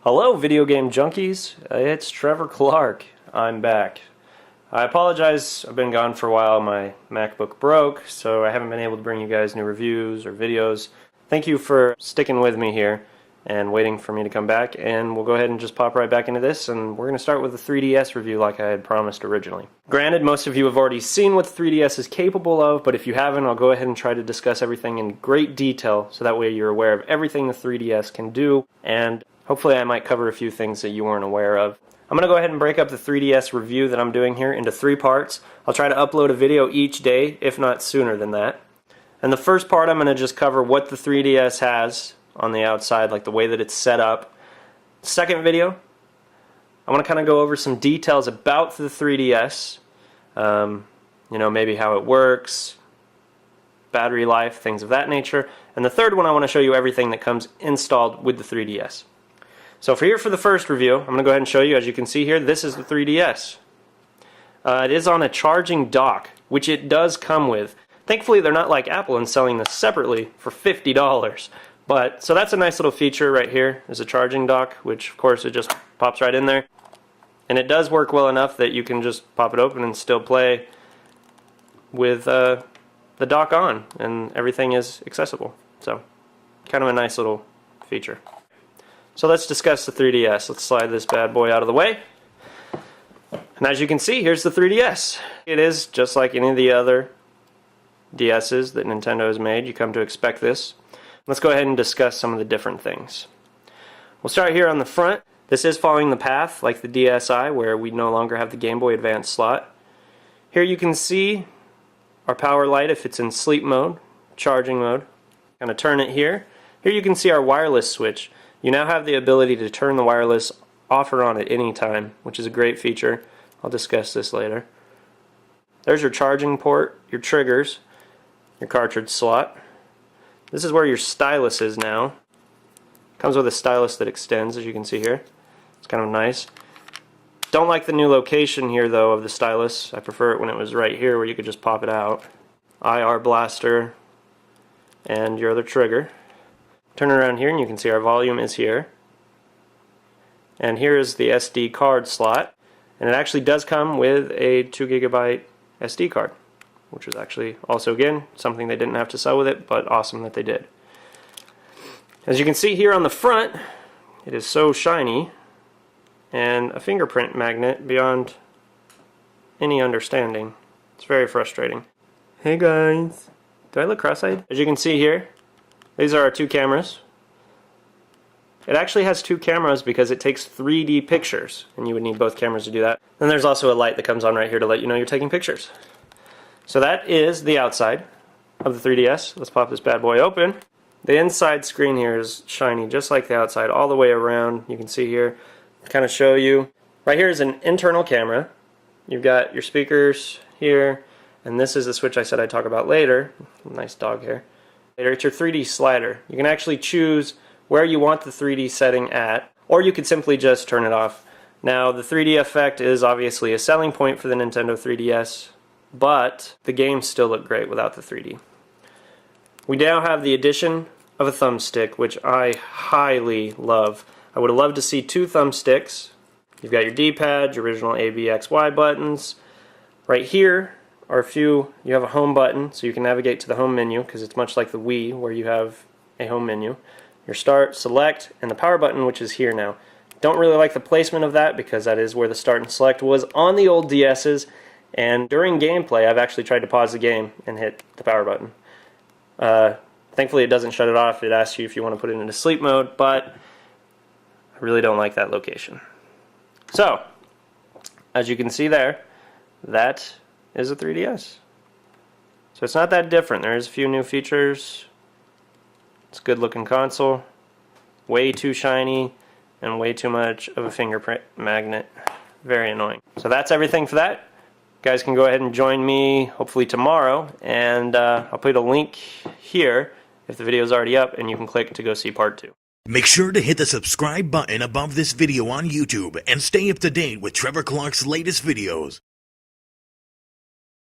Hello video game junkies, it's Trevor Clark. I'm back. I apologize, I've been gone for a while. My MacBook broke, so I haven't been able to bring you guys new reviews or videos. Thank you for sticking with me here and waiting for me to come back, and we'll go ahead and just pop right back into this, and we're going to start with the 3DS review like I had promised originally. Granted, most of you have already seen what the 3DS is capable of, but if you haven't, I'll go ahead and try to discuss everything in great detail so that way you're aware of everything the 3DS can do, and hopefully I might cover a few things that you weren't aware of. I'm going to go ahead and break up the 3DS review that I'm doing here into 3 parts. I'll try to upload a video each day, if not sooner than that. And the first part I'm going to just cover what the 3DS has on the outside, like the way that it's set up. Second video, I want to kind of go over some details about the 3DS. You know, maybe how it works, battery life, things of that nature. And the third one, I want to show you everything that comes installed with the 3DS. So for the first review, I'm going to go ahead and show you, as you can see here, this is the 3DS. It is on a charging dock, which it does come with. Thankfully, they're not like Apple and selling this separately for $50. So that's a nice little feature right here, is a charging dock, which of course it just pops right in there. And it does work well enough that you can just pop it open and still play with the dock on, and everything is accessible. So, kind of a nice little feature. So let's discuss the 3DS. Let's slide this bad boy out of the way. And as you can see, here's the 3DS. It is just like any of the other DSs that Nintendo has made. You come to expect this. Let's go ahead and discuss some of the different things. We'll start here on the front. This is following the path like the DSi, where we no longer have the Game Boy Advance slot. Here you can see our power light if it's in sleep mode, charging mode. Kind of turn it here. Here you can see our wireless switch. You now have the ability to turn the wireless off or on at any time, which is a great feature. I'll discuss this later. There's your charging port, your triggers, your cartridge slot. This is where your stylus is now. Comes with a stylus that extends, as you can see here. It's kind of nice. Don't like the new location here though of the stylus. I prefer it when it was right here where you could just pop it out. IR blaster and your other trigger. Turn it around here and you can see our volume is here. And here is the SD card slot. And it actually does come with a 2 GB SD card, which was actually also, again, something they didn't have to sell with it, but awesome that they did. As you can see here on the front, it is so shiny, and a fingerprint magnet beyond any understanding. It's very frustrating. Hey guys, do I look cross-eyed? As you can see here, these are our 2 cameras. It actually has 2 cameras because it takes 3D pictures, and you would need both cameras to do that. Then there's also a light that comes on right here to let you know you're taking pictures. So that is the outside of the 3DS. Let's pop this bad boy open. The inside screen here is shiny just like the outside all the way around. You can see here, kind of show you. Right here is an internal camera. You've got your speakers here, and this is the switch I said I'd talk about later. Nice dog hair. Later, it's your 3D slider. You can actually choose where you want the 3D setting at, or you could simply just turn it off. Now, the 3D effect is obviously a selling point for the Nintendo 3DS, but the games still look great without the 3D. We now have the addition of a thumbstick, which I highly love. I would have loved to see 2 thumbsticks. You've got your D-pad, your original A, B, X, Y buttons. Right here are you have a home button, so you can navigate to the home menu, because it's much like the Wii, where you have a home menu. Your start, select, and the power button, which is here now. Don't really like the placement of that, because that is where the start and select was on the old DS's, and during gameplay I've actually tried to pause the game and hit the power button. Thankfully it doesn't shut it off. It asks you if you want to put it into sleep mode, but I really don't like that location. So, as you can see there, that is a 3DS. So it's not that different. There's a few new features. It's a good looking console. Way too shiny and way too much of a fingerprint magnet. Very annoying. So that's everything for that. You guys can go ahead and join me hopefully tomorrow, and I'll put a link here if the video is already up, and you can click to go see part 2. Make sure to hit the subscribe button above this video on YouTube and stay up to date with Trevor Clark's latest videos.